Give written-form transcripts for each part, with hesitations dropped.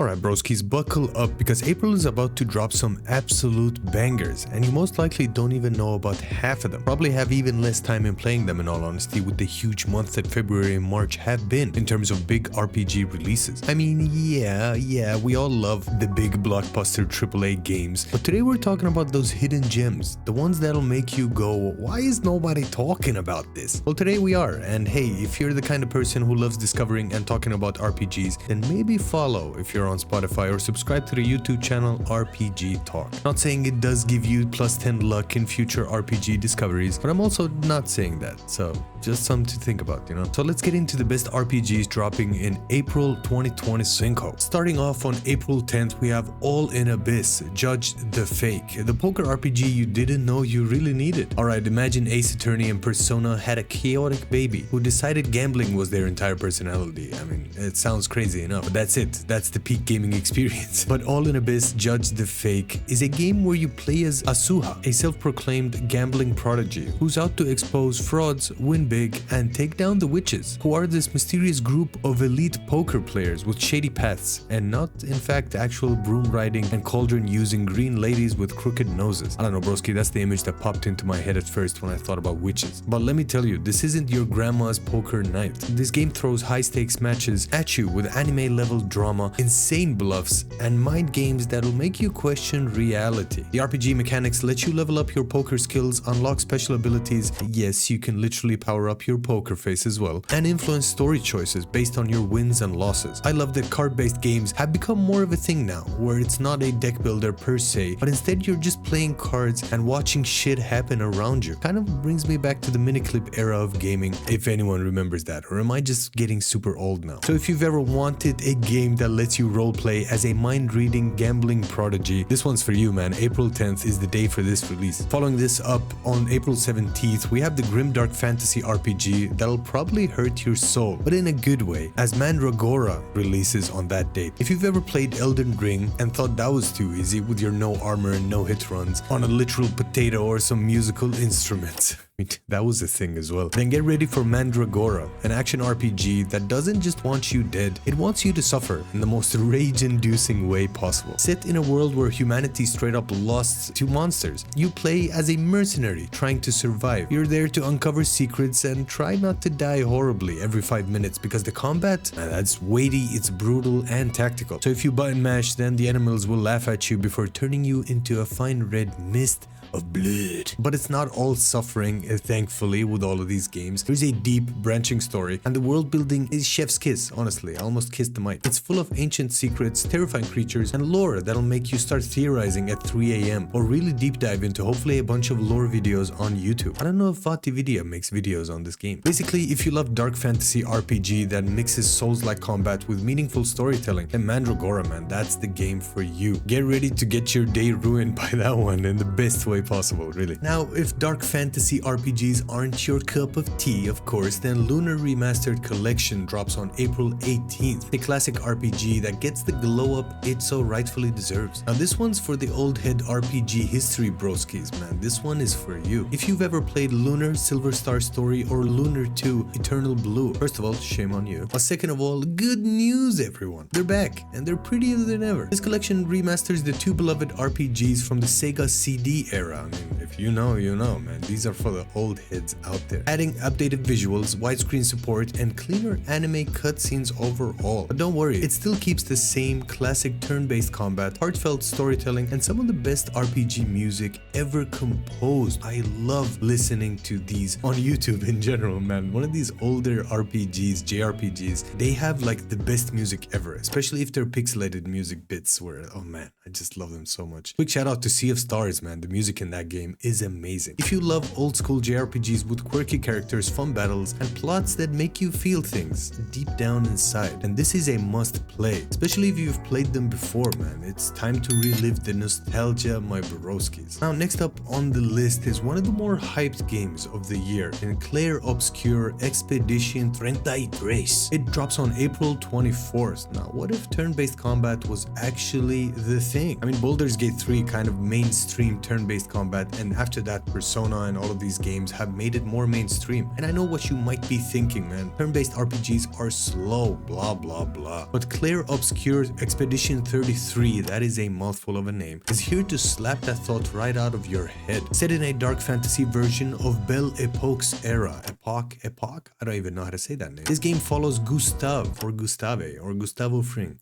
Alright broskis, buckle up because April is about to drop some absolute bangers and you most likely don't even know about half of them. Probably have even less time in playing them in all honesty with the huge months that February and March have been in terms of big RPG releases. I mean yeah, we all love the big blockbuster AAA games, but today we're talking about those hidden gems, the ones that'll make you go, why is nobody talking about this? Well today we are, and hey, if you're the kind of person who loves discovering and talking about RPGs, then maybe follow if you're on Spotify or subscribe to the YouTube channel RPG Talk. Not saying it does give you plus 10 luck in future RPG discoveries, but I'm also not saying that, so just something to think about, you know? So let's get into the best RPGs dropping in April 2025. Starting off on April 10th, we have All in Abyss, Judge the Fake, the poker RPG you didn't know you really needed. Alright, imagine Ace Attorney and Persona had a chaotic baby who decided gambling was their entire personality. I mean, it sounds crazy enough, but that's it. That's the peak gaming experience. But All in Abyss, Judge the Fake is a game where you play as Asuha, a self-proclaimed gambling prodigy who's out to expose frauds, win big, and take down the witches, who are this mysterious group of elite poker players with shady paths and not in fact actual broom riding and cauldron using green ladies with crooked noses. I don't know broski, that's the image that popped into my head at first when I thought about witches. But let me tell you, this isn't your grandma's poker night. This game throws high stakes matches at you with anime level drama, insane bluffs, and mind games that'll make you question reality. The RPG mechanics let you level up your poker skills, unlock special abilities, yes, you can literally power up your poker face as well, and influence story choices based on your wins and losses. I love that card-based games have become more of a thing now, where it's not a deck builder per se, but instead you're just playing cards and watching shit happen around you. Kind of brings me back to the miniclip era of gaming, if anyone remembers that, or am I just getting super old now? So if you've ever wanted a game that lets you roleplay as a mind-reading gambling prodigy, this one's for you, man. April 10th is the day for this release. Following this up, on April 17th, we have the grimdark fantasy RPG that'll probably hurt your soul, but in a good way, as Mandragora releases on that date. If you've ever played Elden Ring and thought that was too easy with your no armor and no hit runs on a literal potato or some musical instruments, that was a thing as well, then get ready for Mandragora, an action RPG that doesn't just want you dead, it wants you to suffer in the most rage-inducing way possible. Set in a world where humanity straight up lost to monsters, you play as a mercenary trying to survive. You're there to uncover secrets and try not to die horribly every 5 minutes because the combat, that's weighty, it's brutal and tactical. So if you button mash, then the animals will laugh at you before turning you into a fine red mist of blood. But it's not all suffering, thankfully, with all of these games. There's a deep, branching story, and the world building is chef's kiss, honestly. I almost kissed the mic. It's full of ancient secrets, terrifying creatures, and lore that'll make you start theorizing at 3 AM, or really deep dive into hopefully a bunch of lore videos on YouTube. I don't know if Vatividia makes videos on this game. Basically, if you love dark fantasy RPG that mixes Souls-like combat with meaningful storytelling, then Mandragora, man, that's the game for you. Get ready to get your day ruined by that one in the best way possible, really. Now, if dark fantasy RPGs aren't your cup of tea, of course, then Lunar Remastered Collection drops on April 18th, a classic RPG that gets the glow up it so rightfully deserves. Now, this one's for the old head RPG history broskis, man. This one is for you. If you've ever played Lunar, Silver Star Story, or Lunar 2, Eternal Blue, first of all, shame on you. But second of all, good news, everyone. They're back, and they're prettier than ever. This collection remasters the two beloved RPGs from the Sega CD era. I mean, if you know, you know, man. These are for the old heads out there. Adding updated visuals, widescreen support, and cleaner anime cutscenes overall. But don't worry, it still keeps the same classic turn-based combat, heartfelt storytelling, and some of the best RPG music ever composed. I love listening to these on YouTube in general, man. One of these older RPGs, JRPGs, they have like the best music ever, especially if they're pixelated music bits where, oh man, I just love them so much. Quick shout out to Sea of Stars, man. The music in that game is amazing. If you love old school JRPGs with quirky characters, fun battles, and plots that make you feel things deep down inside, then this is a must play, especially if you've played them before, man. It's time to relive the nostalgia, my broskis. Now, next up on the list is one of the more hyped games of the year, in Clair Obscur Expedition 33. It drops on April 24th. Now, what if turn-based combat was actually the thing? I mean, Baldur's Gate 3 kind of mainstream turn-based turn-based combat, and after that Persona and all of these games have made it more mainstream. And I know what you might be thinking, man, turn-based RPGs are slow, blah blah blah. But Clair Obscur Expedition 33, that is a mouthful of a name, is here to slap that thought right out of your head. Set in a dark fantasy version of Belle Epoque's era. Epoch? I don't even know how to say that name. This game follows Gustave or Gustavo Fring.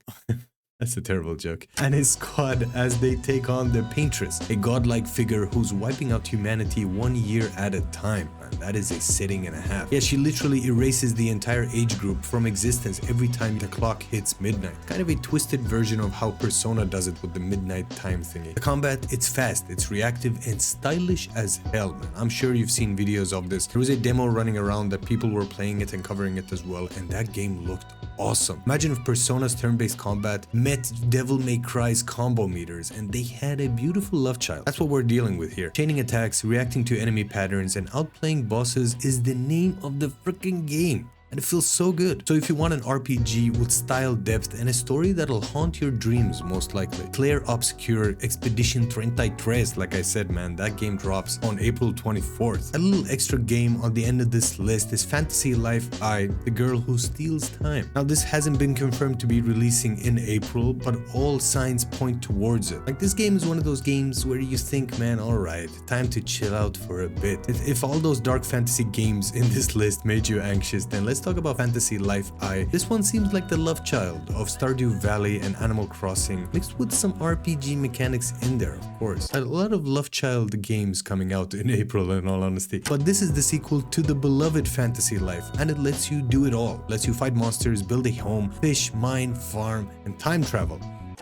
That's a terrible joke. And his squad as they take on the Paintress, a godlike figure who's wiping out humanity 1 year at a time. Man, that is a sitting and a half. Yeah, she literally erases the entire age group from existence every time the clock hits midnight. Kind of a twisted version of how Persona does it with the midnight time thingy. The combat, it's fast, it's reactive, and stylish as hell, man. I'm sure you've seen videos of this. There was a demo running around that people were playing it and covering it as well, and that game looked awesome. Imagine if Persona's turn-based combat met Devil May Cry's combo meters and they had a beautiful love child. That's what we're dealing with here. Chaining attacks, reacting to enemy patterns, and outplaying bosses is the name of the freaking game. And it feels so good. So if you want an RPG with style, depth, and a story that'll haunt your dreams, most likely, Clair Obscur Expedition 33, like I said, man, that game drops on April 24th. A little extra game on the end of this list is Fantasy Life I, the girl who steals time. Now, this hasn't been confirmed to be releasing in April, but all signs point towards it. Like, this game is one of those games where you think, man, alright, time to chill out for a bit. If all those dark fantasy games in this list made you anxious, then let's talk about Fantasy Life I. This one seems like the love child of Stardew Valley and Animal Crossing, mixed with some RPG mechanics in there, of course. A lot of love child games coming out in April, in all honesty. But this is the sequel to the beloved Fantasy Life, and it lets you do it all. Lets you fight monsters, build a home, fish, mine, farm, and time travel.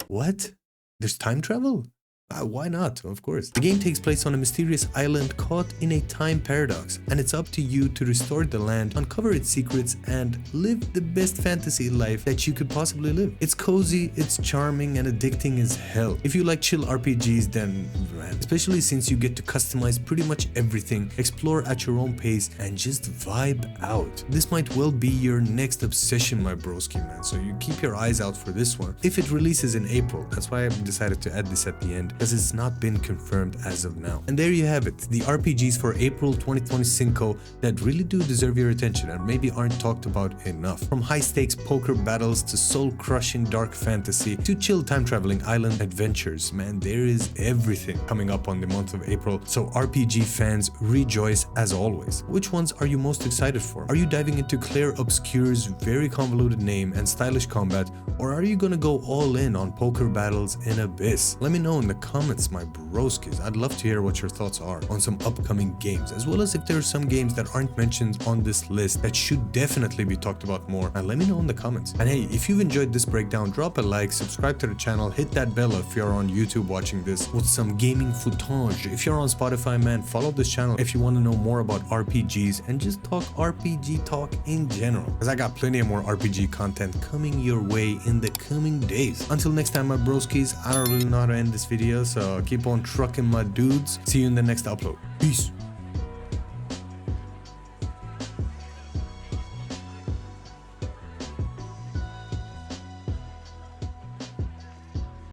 What? There's time travel? Why not? Of course. The game takes place on a mysterious island caught in a time paradox, and it's up to you to restore the land, uncover its secrets, and live the best fantasy life that you could possibly live. It's cozy, it's charming, and addicting as hell. If you like chill RPGs, then man, especially since you get to customize pretty much everything, explore at your own pace, and just vibe out. This might well be your next obsession, my broski, man, so you keep your eyes out for this one. If it releases in April, that's why I decided to add this at the end, because it's not been confirmed as of now. And there you have it, the RPGs for April 2025 that really do deserve your attention and maybe aren't talked about enough. From high-stakes poker battles to soul-crushing dark fantasy to chill time-traveling island adventures, man, there is everything coming up on the month of April, so RPG fans rejoice as always. Which ones are you most excited for? Are you diving into Clair Obscur's very convoluted name and stylish combat, or are you gonna go all in on poker battles in Abyss? Let me know in the comments, my broskis. I'd love to hear what your thoughts are on some upcoming games, as well as if there are some games that aren't mentioned on this list that should definitely be talked about more, and let me know in the comments. And hey, if you've enjoyed this breakdown, drop a like, subscribe to the channel, hit that bell if you're on YouTube watching this with some gaming footage. If you're on Spotify, man, follow this channel if you want to know more about RPGs and just talk RPG talk in general, because I got plenty of more RPG content coming your way in the coming days. Until next time, my broskis, I don't really know how to end this video, so keep on trucking my dudes. See you in the next upload. Peace.